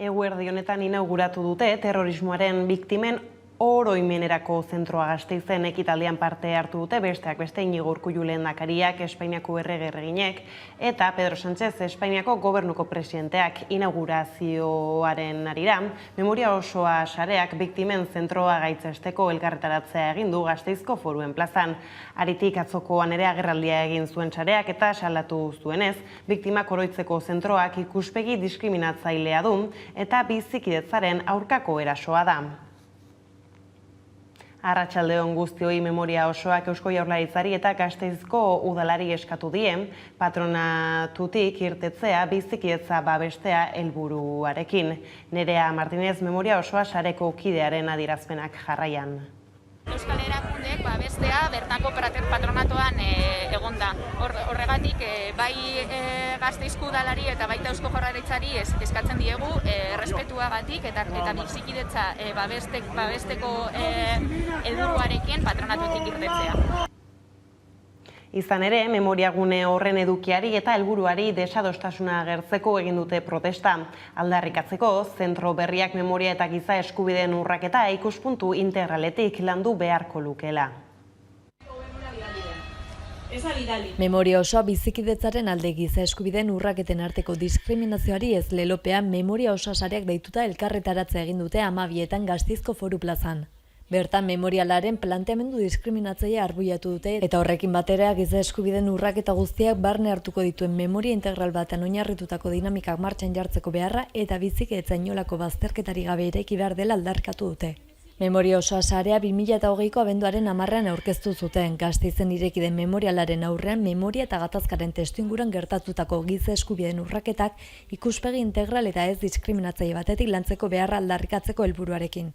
Eguerdi honetan inauguratu dute terrorismoaren biktimen oroimenerako zentroa Gasteizen ekitaldian parte hartu dute, besteak beste Iñigo Urkullu lehendakariak, Espainiako erreginek eta Pedro Sánchez Espainiako gobernuko presidenteak inaugurazioaren harira. Memoria osoa sareak biktimen zentroa gaitzesteko elkarretaratzea egin du Gasteizko Foruen plazan. Haritik atzokoan ere agerraldia egin zuen sareak eta salatu zuenez, biktimak oroitzeko zentroak ikuspegi diskriminatzailea du eta bizikidetzaren aurkako erasoa da. Arratsaldeon guztioi, memoria osoak Eusko Jaurlaritzari eta Gasteizko udalari eskatu die, patronatutik irtetzea bizikidetza babestea helburuarekin. Nerea Martinez, memoria osoa sareko kidearen adierazpenak jarraian. Euskal Erakundeek babestea bertako patronatoan egonda. Horregatik, bai Gasteizko udalari eta baita Eusko Jaurlaritzari eskatzen diegu errespetuagatik eta bizikidetza babesteko helburuarekin patronatutik irtetzea. Izan ere, memoriagune horren edukiari eta helburuari desadostasuna agertzeko egin dute protesta. Aldarrikatzeko, zentro berriak memoria eta giza eskubideen urraketa ikuspuntu integraletik landu beharko lukeela. Memoria osoa bizikidetzaren alde giza eskubideen urraketen arteko diskriminazioari ez lelopean memoria osoa sareak deituta elkarretaratzea egin dute 12etan Gasteizko Foru plazan. Bertan memorialaren planteamendu diskriminatzailea arbuiatu dute eta horrekin batera giza eskubideen urraketa guztiak barne hartuko dituen memoria integral batean oinarritutako dinamikak martxan jartzeko beharra eta bizikidetza inolako bazterketari gabe eraiki behar dela aldarrikatu dute. Memoria osoa sarea 2020ko abenduaren 10ean aurkeztu zuten. Gasteizen ireki den memorialaren aurrean memoria eta gatazkaren testuinguruan gertatutako giza eskubideen urraketak ikuspegi integral eta ez diskriminatzaile batetik lantzeko beharra aldarrikatzeko helburuarekin.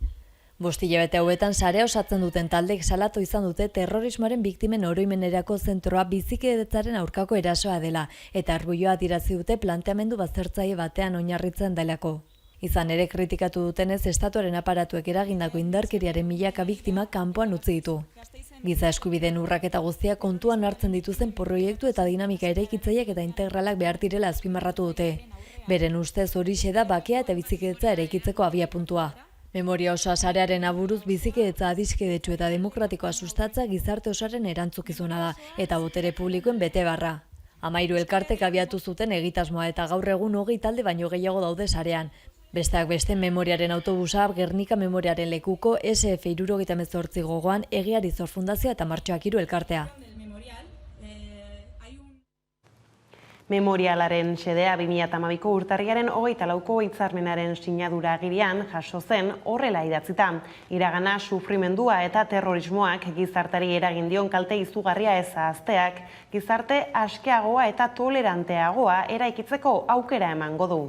5 hilabete hauetan sarea osatzen duten taldeek salatu izan dute terrorismoaren biktimen oroimenerako zentroa bizikidetzaren aurkako erasoa dela eta arbuioa adierazi dute planteamendu baztertzaile batean oinarritzen delako. Izan ere kritikatu dutenez estatuaren aparatuek eragindako indarkeriaren milaka biktimak kanpoan utzi ditu. Giza eskubideen urraketa guztiak kontuan hartzen dituzten proiektu eta dinamika eraikitzaileak eta integralak behar direla azpimarratu dute. Beren ustez horixe da bakea eta bizikidetza eraikitzeko abiapuntua. Memoria osoa sarearen aburuz bizikidetza adiskidetsu eta demokratikoa sustatza gizarte osaren erantzukizuna da eta botere publikoen betebeharra. 13 elkartek abiatu zuten egitasmoa eta gaur egun 20 talde baino gehiago daude sarean. Besteak beste memoriaren autobusa, Gernika memoriaren lekuko, SF78 gogoan, Egiari Zor Fundazioa eta Martxoak 3 elkartea. Memorialaren xedea 2012ko urtarriaren 24ko hitzarmenaren sinadura agirian jaso zen horrela idatzita. Iragana, sufrimendua eta terrorismoak gizartari eragin dion kalte izugarria ez ahazteak, gizarte askeagoa eta toleranteagoa eraikitzeko aukera emango du.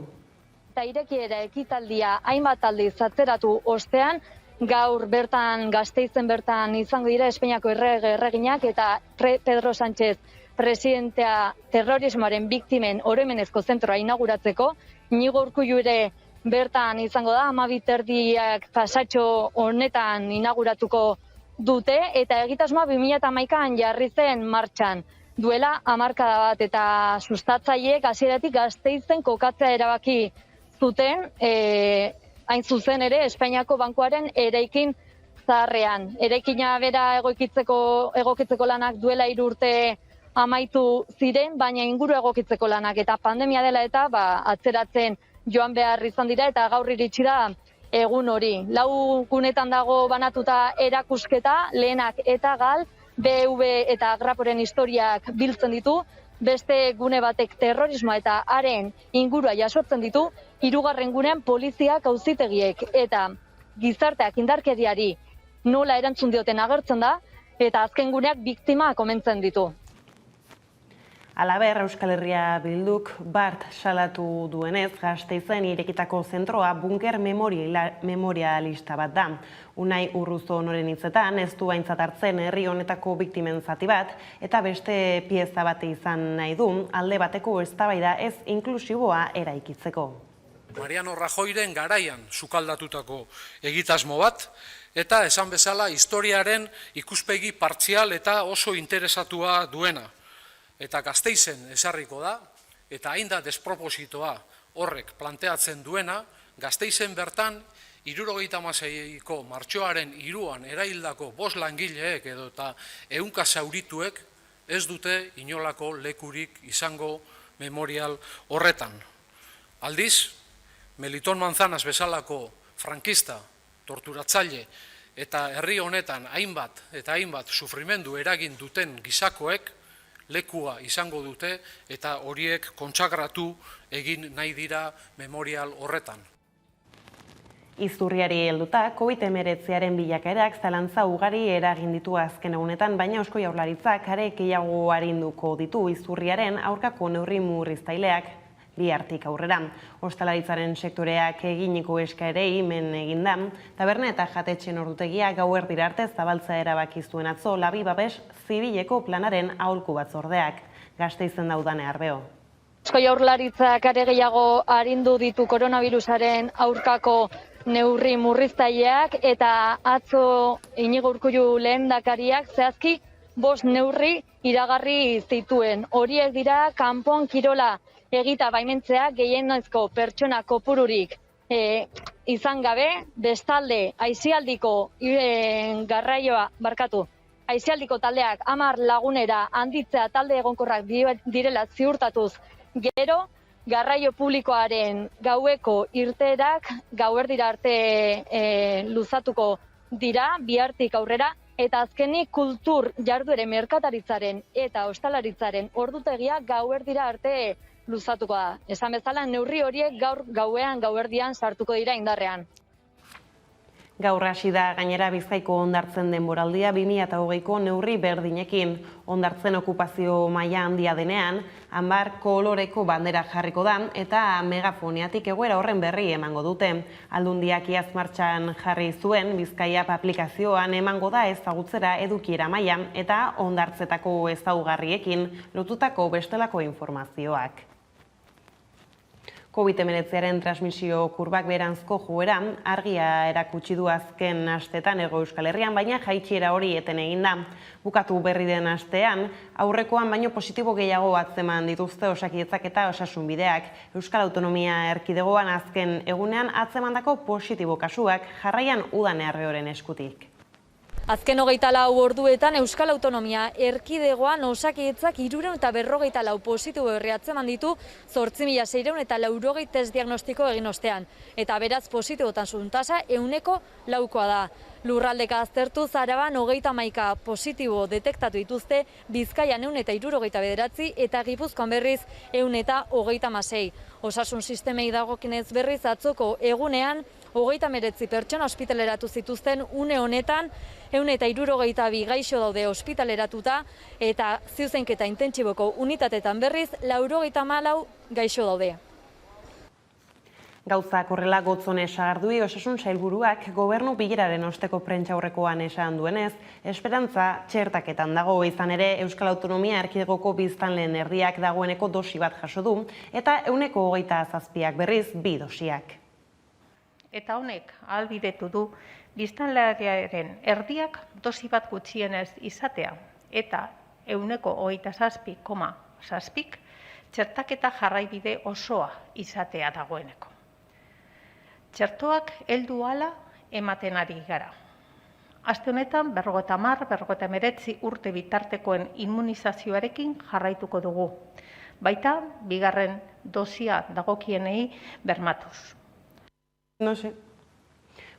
Eta irekiera ekitaldia hainbat aldiz atzeratu ostean, gaur bertan Gasteizen bertan izango dira Espainiako erreginak eta Pedro Sánchez presidentea terrorismoaren biktimen oroimenezko zentroa inauguratzeko. Iñigo Urkullu ere bertan izango da, 12:30 pasatxo honetan inauguratuko dute eta egitasmoa 2011an jarri zen martxan. Duela 10 hamarkada bat eta sustatzaileek hasieratik Gasteizen kokatzea erabaki zuten, hain zuzen ere Espainiako bankuaren eraikin zaharrean. Eraikina bera egokitzeko lanak duela 3 urte amaitu ziren, baina inguru egokitzeko lanak eta pandemia dela eta atzeratzen joan behar izan dira eta gaur iritsi da egun hori. 4 gunetan dago banatuta erakusketa, lehenak eta gal, BV eta Agraporen historiak biltzen ditu, beste gune batek terrorismoa eta haren ingurua jasotzen ditu, 3. gunean poliziak, auzitegiek eta gizarteak indarkeriari nola erantzun dioten agertzen da eta azken guneak biktimak omentzen ditu. Halaber, Euskal Herria Bilduk bart salatu duenez, Gasteizen irekitako zentroa bunker memorialista bat da. Unai Urruzo honoren hitzetan, ez du aintzat hartzen herri honetako biktimen zati bat, eta beste pieza bate izan nahi du, alde bateko eztabaida ez inklusiboa eraikitzeko. Mariano Rajoyren garaian sukaldatutako egitasmo bat, eta esan bezala historiaren ikuspegi partzial eta oso interesatua duena. Eta Gasteizen ezarriko da, eta hain da despropositoa horrek planteatzen duena, Gasteizen bertan, 76ko martxoaren 3an eraildako 5 langileek edo eta 100 zaurituek ez dute inolako lekurik izango memorial horretan. Aldiz, Meliton Manzanas bezalako frankista, torturatzaile eta herri honetan hainbat sufrimendu eragin duten gizakoek lekua izango dute eta horiek kontsagratu egin nahi dira memorial horretan. Izurriari helduta, COVID-19aren bilakaerak zalantza ugari eragin ditu azken egunetan, baina Eusko Jaurlaritzak are gehiago arinduko ditu izurriaren aurkako neurri murriztaileak bihartik aurrera. Ostalaritzaren sektoreak eginiko eskaerei men eginda, taberna eta jatetxen ordutegia gauerdira arte zabaltza erabaki zuen atzo Labi Babes Zibileko planaren aholku batzordeak. Gasteizen Daudane Arbeo. Eusko Jaurlaritzak are gehiago arindu ditu koronavirusaren aurkako neurri murriztaileak eta atzo Inigo Urkullu lehendakariak zehazki 5 neurri iragarri zituen. Horiek dira kanpon kirola egita baimentzea gehienezko pertsona kopururik izan gabe, bestalde aisialdiko aisialdiko taldeak 10 lagunera handitzea talde egonkorrak direla ziurtatuz, gero garraio publikoaren gaueko irteerak gauerdira arte luzatuko dira bihartik aurrera, eta azkenik kultur jarduere merkataritzaren eta ostalaritzaren ordutegia gauerdira arte luzatuko da. Esan bezala, neurri horiek gaur gauerdian sartuko dira indarrean. Gaur hasi da gainera Bizkaiko hondartzen denboraldia 2020ko neurri berdinekin. Hondartzen okupazio maila handia denean, 10 koloreko bandera jarriko da eta megafoniatik egoera horren berri emango dute. Aldundiak iaz martxan jarri zuen Bizkaia aplikazioan emango da ezagutzera edukiera maila eta hondartzetako ezaugarriekin lotutako bestelako informazioak. COVID-19aren transmisio kurbak beranzko joera argia erakutsi du azken astetan Hego Euskal Herrian, baina jaitsiera hori eten egin da. Bukatu berri den astean, aurrekoan baino positibo gehiago atzeman dituzte Osakidetzak eta Osasunbideak. Euskal Autonomia Erkidegoan azken egunean atzemandako positibo kasuak jarraian Udane Arbeoren eskutik. Azken 24 orduetan Euskal Autonomia Erkidegoan Osakidetzak 354 positibo berri atzeman ditu 8.680 test diagnostiko egin ostean. Eta beraz positibotasun tasa 100%koa da. Lurraldeka aztertuz Araban 31 positibo detektatu dituzte, Bizkaian 169 eta Gipuzkoan berriz 126. Osasun sistemei dagokienez berriz atzoko egunean 39 pertsona ospitaleratu zituzten, une honetan 162 gaixo daude ospitaleratuta eta ziuzenketa intentsiboko unitatetan berriz 94 gaixo daude. Gauzak horrela Gotzone Sagardui Osasun Sailburuak gobernu bileraren osteko prentsaurrekoan esan duenez, esperantza txertaketan dago. Izan ere, Euskal Autonomia Erkidegoko biztanleen erdiak dagoeneko dosi bat jaso du eta 127 berriz 2 dosiak. Eta honek ahalbidetu du biztanlearen erdiak dosi bat gutxienez izatea eta 27,7 txertaketa jarraibide osoa izatea dagoeneko. Txertoak heldu hala ematen ari gara. Aste honetan 50-59 urte bitartekoen immunizazioarekin jarraituko dugu. Baita, bigarren dosia dagokienei bermatuz.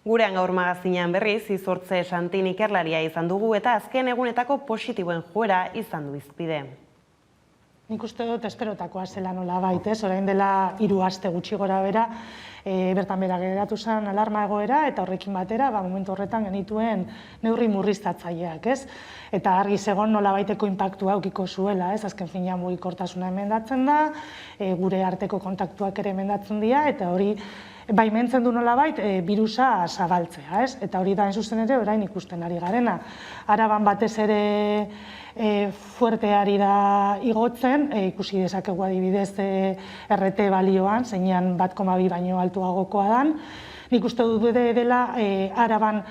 Gurean gaur magazinean berriz, Izortze Santin ikerlaria izan dugu eta azken egunetako positiboen joera izan du izpide. Nik uste dut esperotakoa zela nolabait, orain dela 3 aste gutxi gora bera, bertan bera geratu zen alarma egoera eta horrekin batera, momentu horretan genituen neurri murriztatzaileak, ez? Eta argi zegoen nolabaiteko inpaktua aukiko zuela, ez? Azken finean mugikortasuna emendatzen da, gure arteko kontaktuak ere emendatzen dira, eta hori baimentzen du nolabait birusa zabaltzea, ez? Eta hori da zuzen ere orain ikusten ari garena. Araban batez ere fuerteari da igotzen, ikusi dezakegu adibidez RT balioan, zeinean 1,2 baino altuagokoa dan. Nik uste dut dela Araban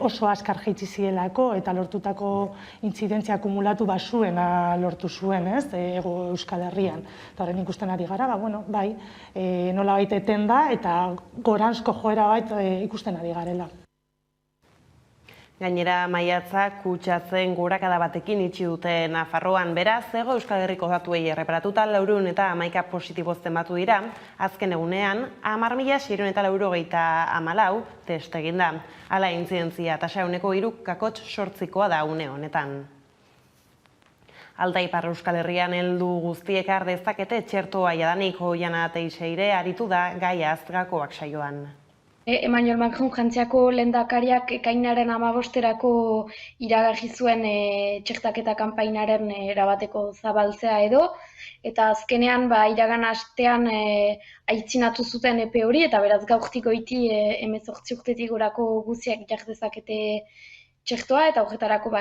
oso azkar jaitsi zielako eta lortutako intzidentzia akumulatu basuena lortu zuen, ez, Hego Euskal Herrian. Eta horren ikusten ari gara, bai, nolabait eten da eta goranzko joera bait ikusten ari garela. Gainera, maiatzak kutsatzen gorakada batekin itxi dute Nafarroan. Beraz, Hego Euskal Herriko datuei erreparatuta 411 positibo zenbatu dira, azken egunean 10.694 test egin da. Hala, intzidentzia tasa ehuneko 3,8 da une honetan. Alta Ipar Euskal Herrian heldu guztiek har dezakete txertoa jadanik. Oihana Teixeire aritu da gaia Gakoak saioan. Emmanuel Macron Frantziako lehendakariak ekainaren 15erako iragarri zuen txertaketa kanpainaren erabateko zabaltzea edo, eta azkenean iragan astean aitzinatu zuten epe hori, eta beraz gaurtik goiti 18 urtetik gorako guztiak jar dezakete txertoa, eta horretarako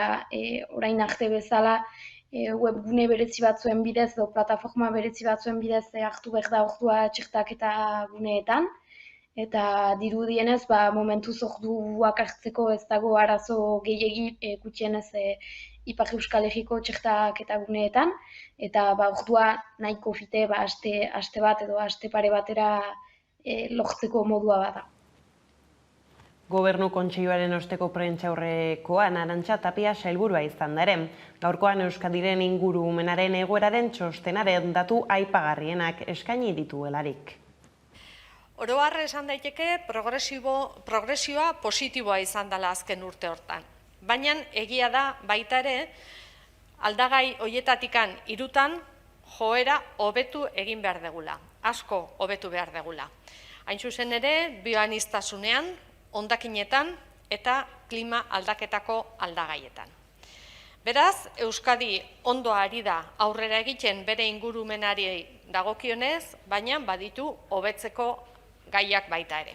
orain arte bezala webgune berezi batzuen bidez edo plataforma berezi batzuen bidez hartu behar da ordua txertaketa guneetan. Eta dirudienez, momentuz orduak hartzeko ez dago arazo gehiegi gutxienez Ipar Euskal Herriko txertaketa guneetan. Eta ordua nahiko fite aste bat edo aste pare batera lortzeko modua bada. Gobernu Kontseiluaren osteko prentsaurrekoan Arantxa Tapia sailburua izan da ere. Gaurkoan Euskadiren ingurumenaren egoeraren txostenaren datu aipagarrienak eskaini dituelarik. Oro har esan daiteke progresioa positiboa izan dela azken urte hortan. Baina egia da baita ere aldagai hoietatikan 3 joera hobetu egin behar degula, asko hobetu behar degula. Hain zuzen ere, bioaniztasunean, hondakinetan eta klima aldaketako aldagaietan. Beraz, Euskadi ondo ari da aurrera egiten bere ingurumenari dagokionez, baina baditu hobetzeko gaiak baita ere.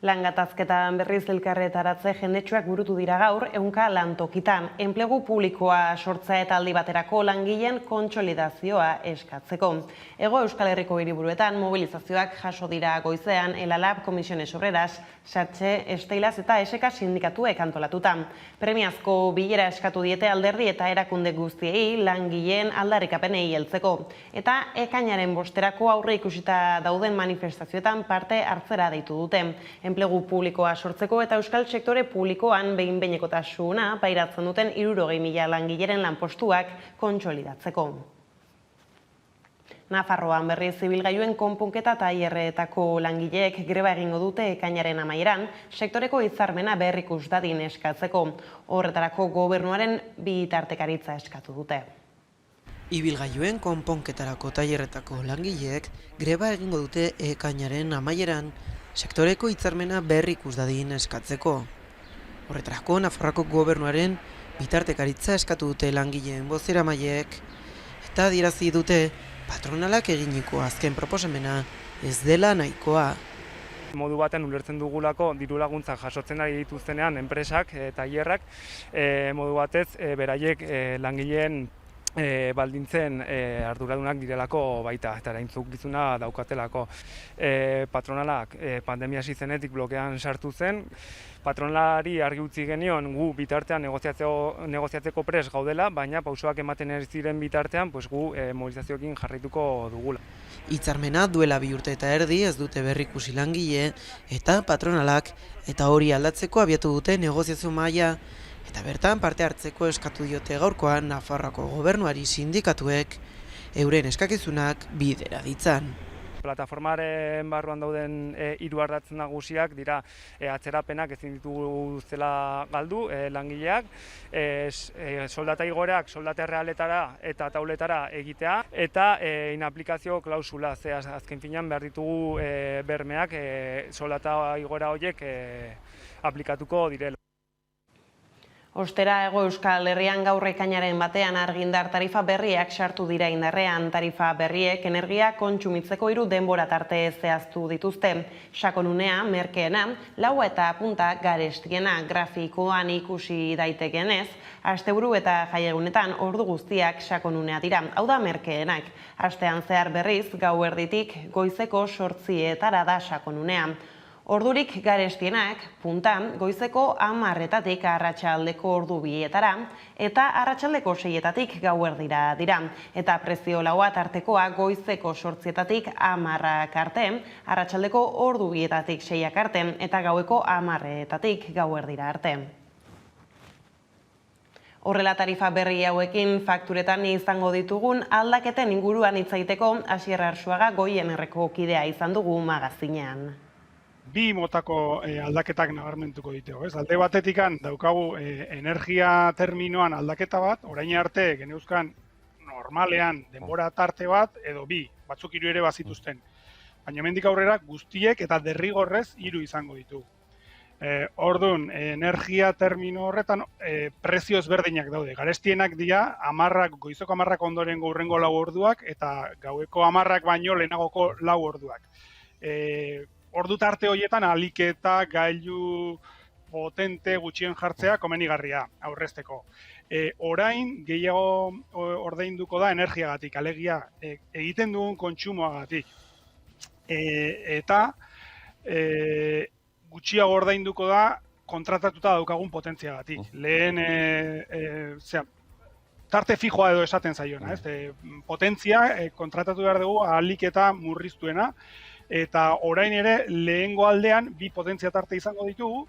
Langatazketan berriz elkarretaratze jendetsuak burutu dira gaur, ehunka lantokitan. Enplegu publikoa sortzea eta aldi baterako langileen kontsolidazioa eskatzeko. Hego Euskal Herriko hiriburuetan mobilizazioak jaso dira goizean, Elalab, Komisiones Obreras, Satxe, Esteilaz eta SK sindikatuek antolatuta. Premiazko bilera eskatu diete alderdi eta erakunde guztiei langileen aldarrikapenei heltzeko. Eta ekainaren 5erako aurre ikusita dauden manifestazioetan parte hartzera deitu dute. Enplegu publikoa sortzeko eta euskal sektore publikoan behin-behinekotasuna pairatzen duten 60.000 langileren lanpostuak kontsolidatzeko. Nafarroan berriz ibilgailuen konponketa tailerretako langileek greba egingo dute ekainaren amaieran, sektoreko hitzarmena berrikus dadin eskatzeko. Horretarako gobernuaren bitartekaritza eskatu dute. Ibilgailuen konponketarako tailerretako langileek greba egingo dute ekainaren amaieran, sektoreko hitzarmena berrikus dadin eskatzeko. Horretarako Nafarroako gobernuaren bitartekaritza eskatu dute langileen bozeramaileek eta adierazi dute patronalak eginiko azken proposamena ez dela nahikoa. Modu baten ulertzen dugulako diru laguntzak jasotzen ari dituztenean enpresak eta tailerrak modu batez beraiek langileen baldintzen arduradunak direlako baita, eta erantzukizuna daukatelako. Patronalak pandemia hasi zenetik blokean sartu zen, patronalari argi utzi genion gu bitartean negoziatzeko prest gaudela, baina pausoak ematen ez ziren bitartean gu mobilizazioekin jarraituko dugula. Hitzarmena duela 2 urte eta erdi ez dute berrikusi langile eta patronalak eta hori aldatzeko abiatu dute negoziazio mahaia. Eta bertan parte hartzeko eskatu diote gaurkoan Nafarroako gobernuari sindikatuek euren eskakizunak bidera ditzan. Plataformaren barruan dauden 3 ardatz nagusiak dira atzerapenak ezin dituztela galdu langileak, soldata igoerak soldata errealetara eta tauletara egitea, eta inaplikazio klausula, ze azken finean behar ditugu bermeak soldata igoera horiek aplikatuko direla. Ostera, Hego Euskal Herrian gaur ekainaren batean argindar tarifa berriak sartu dira indarrean. Tarifa berriek energia kontsumitzeko 3 denbora tarte zehaztu dituzte. Sakonunea, merkeena, laua eta punta garestiena grafikoan ikusi daitekenez, asteburu eta jaiegunetan ordu guztiak sakonunea dira. Hau da merkeenak. Astean zehar berriz, gauerditik goizeko 8:00 da sakonunea. Ordurik garestienak, puntan, goizeko 10:00-etatik arratsaldeko ordu 2:00-etara eta arratsaldeko 6:00-etatik gauerdira dira. Eta prezio laua tartekoa goizeko 8:00-etatik 10:00 arte, arratsaldeko ordu 2:00-etatik 6:00 arte eta gaueko 10:00-etatik gauerdira arte. Horrela tarifa berri hauekin fakturetan izango ditugun aldaketen inguruan hitz egiteko Asier Arzuaga Goienerreko kidea izan dugu magazinean. Bi motako aldaketak nabarmentuko ditugu, ez? Alde batetikan daukagu energia terminoan aldaketa bat, orain arte geneuzkan normalean denbora tarte bat edo bi, batzuk 3 ere bazituzten. Baina hemendik aurrera guztiek eta derrigorrez 3 izango ditugu. Orduan, energia termino horretan prezio ezberdinak daude. Garestienak dira goizeko 10:00 ondorengo hurrengo 4 orduak eta gaueko 10:00 baino lehenagoko 4 orduak. Ordu tarte horietan aliketa, gailu potente gutxien jartzea komenigarria aurrezteko. Orain gehiago ordainduko da energiagatik, alegia egiten dugun kontsumoagatik. Eta gutxiago ordainduko da kontratatuta daukagun potentziagatik. Lehen tarte fijoa edo esaten zaiona, potentzia kontratatu behar dugu aliketa murriztuena, eta orain ere lehengo aldean 2 potentzia tarte izango ditugu,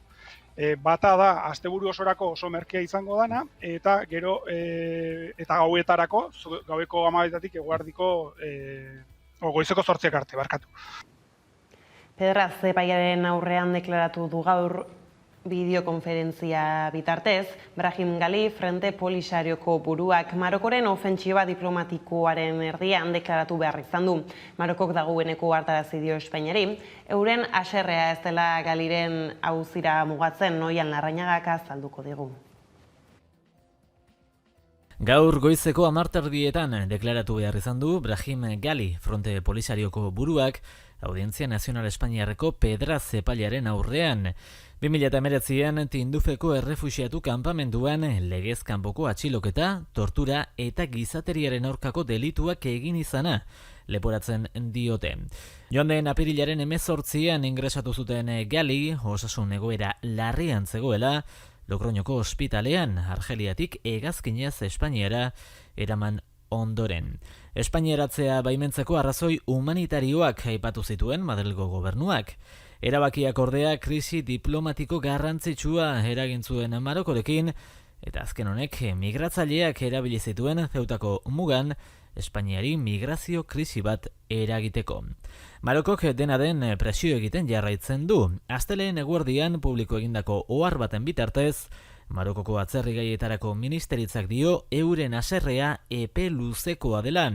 bata da asteburu osorako oso merkea izango dana, eta gero eta gauetarako, gaueko 12:00-etatik eguerdiko goizeko 8:00 arte, barkatu. Pedraz epaiaren aurrean deklaratu du gaur bideokonferentzia bitartez, Brahim Gali Frente Polisarioko buruak Marokoren ofentsiba diplomatikoaren erdian deklaratu behar izan du. Marokok dagoeneko hartarazi dio Espainiari, euren haserrea ez dela Galiren auzira mugatzen, Noian Larrañagak azalduko digu. Gaur goizeko 10:00 deklaratu behar izan du Brahim Gali Fronte Polisarioko buruak Audientzia Nazional Espainiarreko Pedraz epailearen aurrean. 2019an Tindufeko errefuxiatu kanpamenduan legez kanpoko atxiloketa, tortura eta gizateriaren aurkako delituak egin izana leporatzen diote. Joan den apirilaren 18an ingresatu zuten Gali, osasun egoera larrian zegoela, Logroñoko ospitalean Argeliatik hegazkinez Espainiara eraman ondoren. Espainiaratzea baimentzeko arrazoi humanitarioak aipatu zituen Madrilgo gobernuak. Erabakiak ordea krisi diplomatiko garrantzitsua eragin zuen Marokorekin, eta azken honek migratzaileak erabili zituen Zeutako mugan Espainiari migrazio krisi bat eragiteko. Marokok dena den presio egiten jarraitzen du. Astelehen eguerdian publiko egindako ohar baten bitartez, Marokoko atzerrigaietarako ministeritzak dio euren haserrea epe luzekoa dela,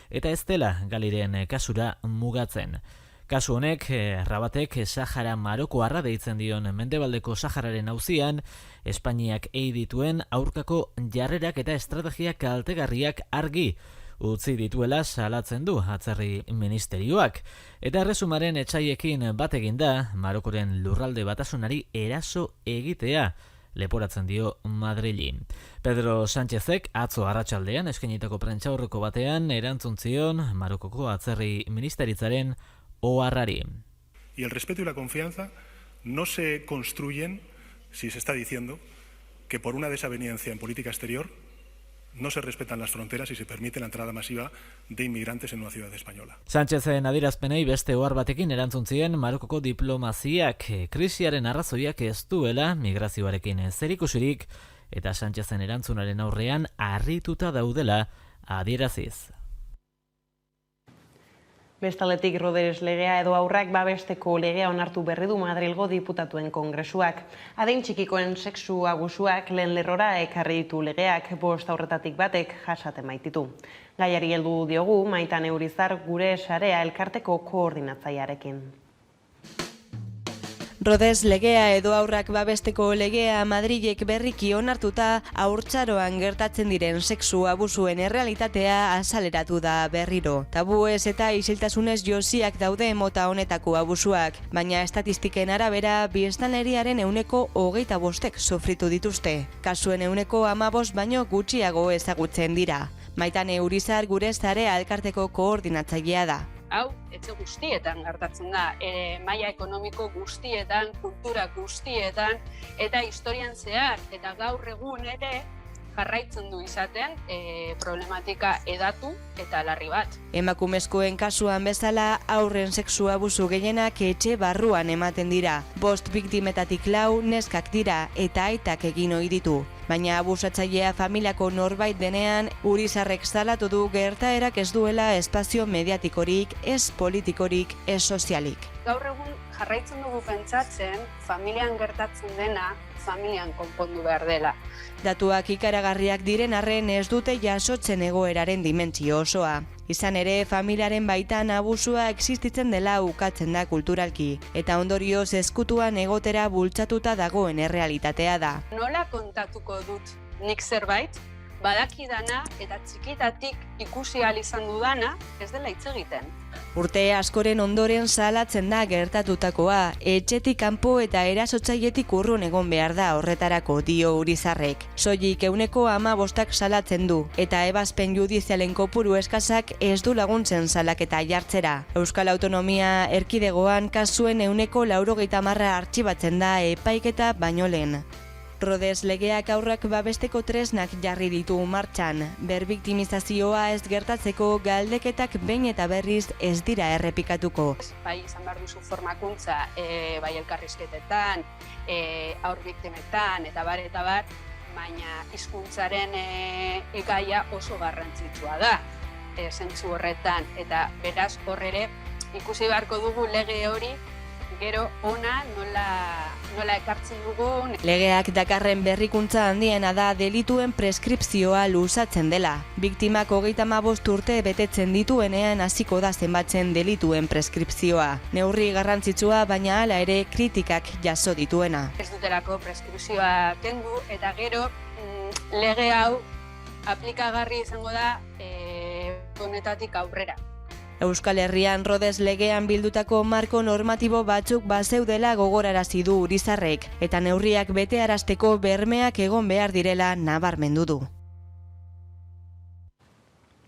eta ez dela Galiren kasura mugatzen. Kasu honek, Rabatek Sahara Marokoarra deitzen dion Mendebaldeko Sahararen auzian, Espainiak dituen aurkako jarrerak eta estrategia kaltegarriak argi utzi dituela salatzen du atzerri ministerioak. Eta erresumaren etsaiekin bat eginda, Marokoren lurralde batasunari eraso egitea leporatzen dio Madrili. Pedro Sánchezek atzo arratsaldean eskainitako prentsaurreko batean erantzun zion Marokoko atzerri ministeritzaren oharrari. Y el respeto y la confianza no se construyen si se está diciendo que por una desaveniencia en política exterior no se respetan las fronteras y se permite la entrada masiva de inmigrantes en una ciudad española. Sánchezen adierazpenei beste ohar batekin erantzun zien Marokoko diplomaziak krisiaren arrazoiak ez duela migrazioarekin zerikusirik eta Sánchezen erantzunaren aurrean harrituta daudela adieraziz. Bestaletik Rodés legea edo haurrak babesteko legea onartu berri du Madrilgo diputatuen kongresuak. Adin txikikoen sexu abusuak lehen lerrora ekarri ditu legeak, 5 haurretatik batek jasaten baititu. Gaiari heldu diogu Maitan Eurizar gure sarea elkarteko koordinatzailearekin. Rodés legea edo haurrak babesteko legea Madrilek berriki onartuta haurtzaroan gertatzen diren sexu abusuen errealitatea azaleratu da berriro. Tabuez eta isiltasunez josiak daude mota honetako abusuak, baina estatistiken arabera biztanleriaren 25% sofritu dituzte. Kasuen 15% baino gutxiago ezagutzen dira. Maitan Eurizar gure sarea elkarteko koordinatzailea da. hau etxe guztietan gertatzen da, maila ekonomiko guztietan, kultura guztietan, eta historian zehar, eta gaur egun ere, jarraitzen du izaten problematika edatu eta larri bat. Emakumezkoen kasuan bezala, haurren sexu abusu gehienak etxe barruan ematen dira. 5 biktimetatik 4 neskak dira eta aitak egin ohi ditu. Baina abusatzailea familiako norbait denean, Urizarrek salatu du gertaerak ez duela espazio mediatikorik, ez politikorik, ez sozialik. Gaur egun jarraitzen dugu pentsatzen, familian gertatzen dena, familian konpondu behar dela. Datuak ikaragarriak diren arren ez dute jasotzen egoeraren dimentsio osoa. Izan ere, familiaren baitan abusua existitzen dela ukatzen da kulturalki, eta ondorioz ezkutuan egotera bultzatuta dagoen errealitatea da. Nola kontatuko dut nik zerbait, badakidana eta txikitatik ikusi ahal izan dudana ez dela hitz egiten. Urte askoren ondoren salatzen da gertatutakoa, etxetik kanpo eta erasotzailetik urrun egon behar da horretarako dio Urizarrek. Soilik 15% salatzen du, eta ebazpen judizialen kopuru eskasak ez du laguntzen salaketa jartzera. Euskal Autonomia Erkidegoan kasuen 90% artxibatzen da epaiketa baino lehen. Rodez legeak haurrak babesteko tresnak jarri ditu martxan. Berbiktimizazioa ez gertatzeko galdeketak behin eta berriz ez dira errepikatuko. Bai, izan behar duzu formakuntza, bai elkarrizketetan, haur biktimetan, eta bar, baina hizkuntzaren gaia oso garrantzitsua da, zentzu horretan, eta beraz horrere ikusi beharko dugu lege hori, gero ona nola ekartzen dugun. Legeak dakarren berrikuntza handiena da delituen preskripzioa luzatzen dela. Biktimak 35 urte betetzen dituenean hasiko da zenbatzen delituen preskripzioa. Neurri garrantzitsua baina hala ere kritikak jaso dituena. Ez dutelako preskripzioa kendu eta gero lege hau aplikagarri izango da honetatik aurrera. Euskal Herrian Rodez legean bildutako marko normatibo batzuk bazeudela gogorarazi du Urizarrek, eta neurriak betearazteko bermeak egon behar direla nabarmendu du.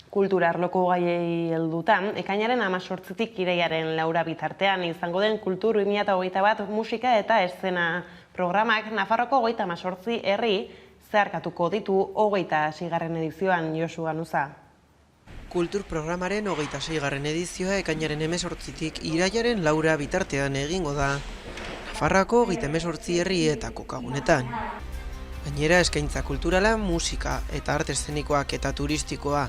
Kultura arloko gaiei heldutan, ekainaren 18tik iraiaren 4 bitartean izango den Kultur 2021 musika eta eszena programak Nafarroako 38 herri zeharkatuko ditu 26. edizioan Josu Ganuza. Kultur programaren 26. edizioa ekainaren 18tik iraiaren 4 bitartean egingo da Nafarroako 38 herrietako kokagunetan. Gainera eskaintza kulturala, musika eta arte eszenikoak eta turistikoa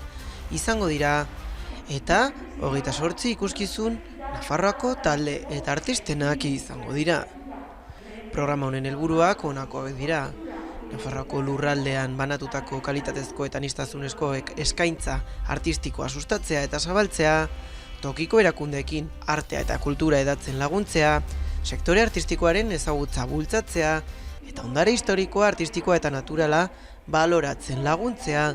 izango dira eta 28 ikuskizun Nafarroako talde eta artistenak izango dira. Programa honen helburuak honakoak dira. Nafarroako lurraldean banatutako kalitatezko eta aniztasunezko eskaintza artistikoa sustatzea eta zabaltzea, tokiko erakundeekin artea eta kultura hedatzen laguntzea, sektore artistikoaren ezagutza bultzatzea eta ondare historikoa, artistikoa eta naturala baloratzen laguntzea,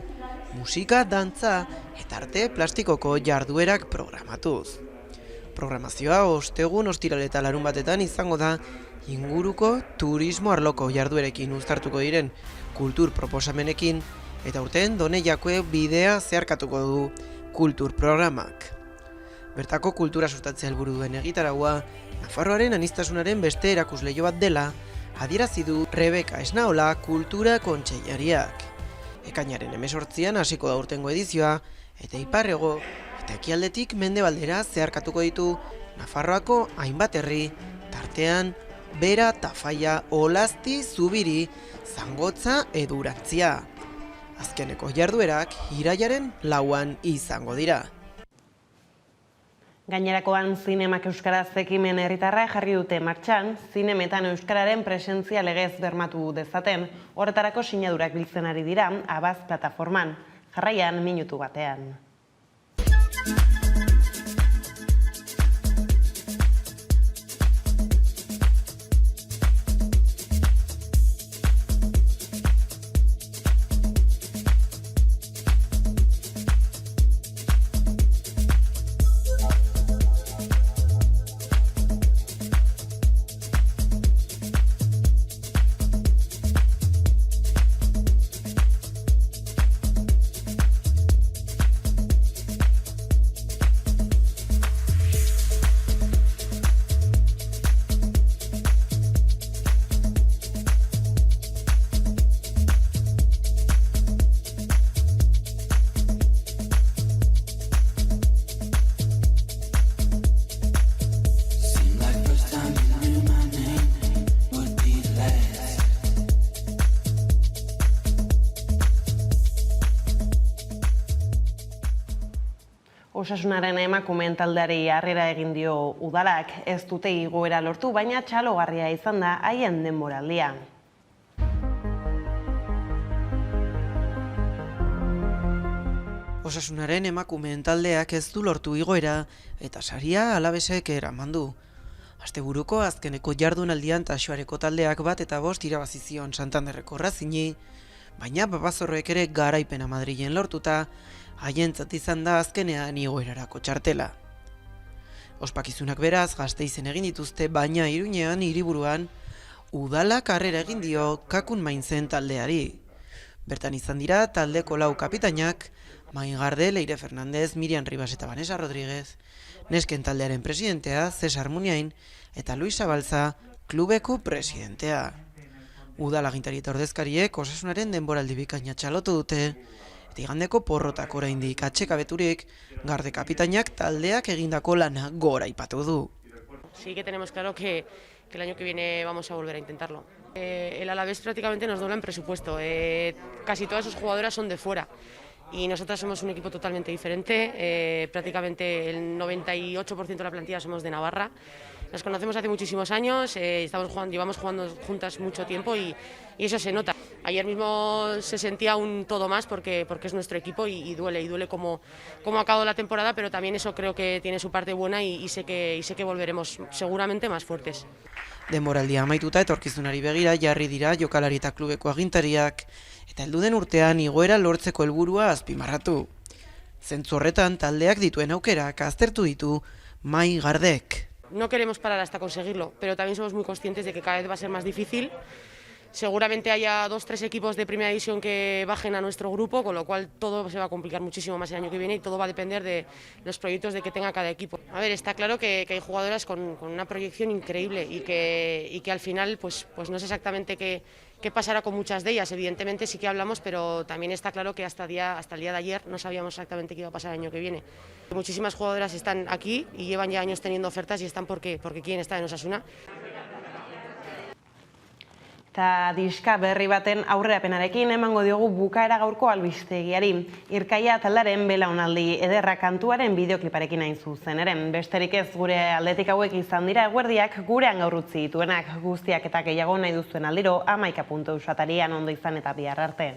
musika, dantza eta arte plastikoko jarduerak programatuz. Programazioa ostegun, ostiral eta larun batetan izango da inguruko turismo arloko jarduerekin uztartuko diren kultur proposamenekin eta urten Doneiakue bidea zeharkatuko du kultur programak. Bertako kultura sustatzea helburu duen egitaragua Nafarroaren aniztasunaren beste erakusleio bat dela adierazi du Rebeka Esnaola kultura kontseilariak. Ekainaren 18an hasiko da urtengo edizioa eta iparrego eta ekialdetik mendebaldera zeharkatuko ditu Nafarroako hainbat herri, tartean Bera, Tafaia, Olasti, Zubiri, Zangotza, Edurantzia. Azkeneko jarduerak iraiaren 4an izango dira. Gainerakoan zinemak euskaraz ekimen herritarra jarri dute martxan, zinemetan euskararen presentzia legez bermatu dezaten, horretarako sinadurak biltzen ari dira Abaz plataforman. Jarraian minutu batean. Osasunaren emakumeen taldeari harrera egin dio udalak, ez dute igoera lortu, baina txalogarria izan da haien denboraldia. Osasunaren emakumeen taldeak ez du lortu igoera eta saria Alavesek eraman du. Asteburuko azkeneko jardunaldian Taxoareko taldeak 1-5 irabazi zion Santanderreko Racini, baina Babazorroek ere garaipena Madrilen lortuta, haientzat izan da azkenean igoerarako txartela. Ospakizunak beraz Gasteizen egin dituzte, baina Iruñean hiriburuan udalak harrera egin dio Kakun Maintzen taldeari. Bertan izan dira taldeko 4 kapitainak, Maingarde, Leire Fernandez, Miriam Ribas eta Vanessa Rodríguez, nesken taldearen presidentea, Cesar Muniain, eta Luis Zabalza, klubeko presidentea. Udal agintari eta ordezkariek Osasunaren denboraldi bikaina txalotu dute, eta igandeko porrotak oraindik atsekabeturik, Garde kapitainak taldeak egindako lana goraipatu du. Sí que tenemos claro que el año que viene vamos a volver a intentarlo. El Alavés prácticamente nos dobla en presupuesto, casi todas sus jugadoras son de fuera. Y nosotras somos un equipo totalmente diferente, prácticamente el 98% de la plantilla somos de Navarra. Nos conocemos hace muchísimos años, llevamos jugando juntas mucho tiempo y eso se nota. Ayer mismo se sentía un todo más porque es nuestro equipo y duele cómo ha acabado la temporada, pero también eso creo que tiene su parte buena y sé que volveremos seguramente más fuertes. Denboraldia amaituta etorkizunari begira jarri dira jokalari eta klubeko agintariak, eta helduden urtean igoera lortzeko helburua azpimarratu. Zentzu horretan taldeak dituen aukerak aztertu ditu Maigardek. No queremos parar hasta conseguirlo, pero también somos muy conscientes de que cada vez va a ser más difícil. Seguramente haya 2-3 equipos de primera división que bajen a nuestro grupo, con lo cual todo se va a complicar muchísimo más el año que viene y todo va a depender de los proyectos de que tenga cada equipo. A ver, está claro que hay jugadoras con una proyección increíble y que al final pues no sé exactamente qué pasará con muchas de ellas. Evidentemente sí que hablamos, pero también está claro que hasta el día de ayer no sabíamos exactamente qué iba a pasar el año que viene. Muchísimas jugadoras están aquí y llevan ya años teniendo ofertas y están porque quieren estar en Osasuna. Eta diska berri baten aurrerapenarekin emango diogu bukaera gaurko albistegiari. Irkaia taldaren belaunaldi ederra kantuaren bideokliparekin hain zuzen ere. Besterik ez gure aldetik hauek izan dira eguerdiak gurean gaur utzi dituenak. Guztiak eta gehiago nahi duzuen aldiro 11.eus atarian ondo izan eta bihar arte.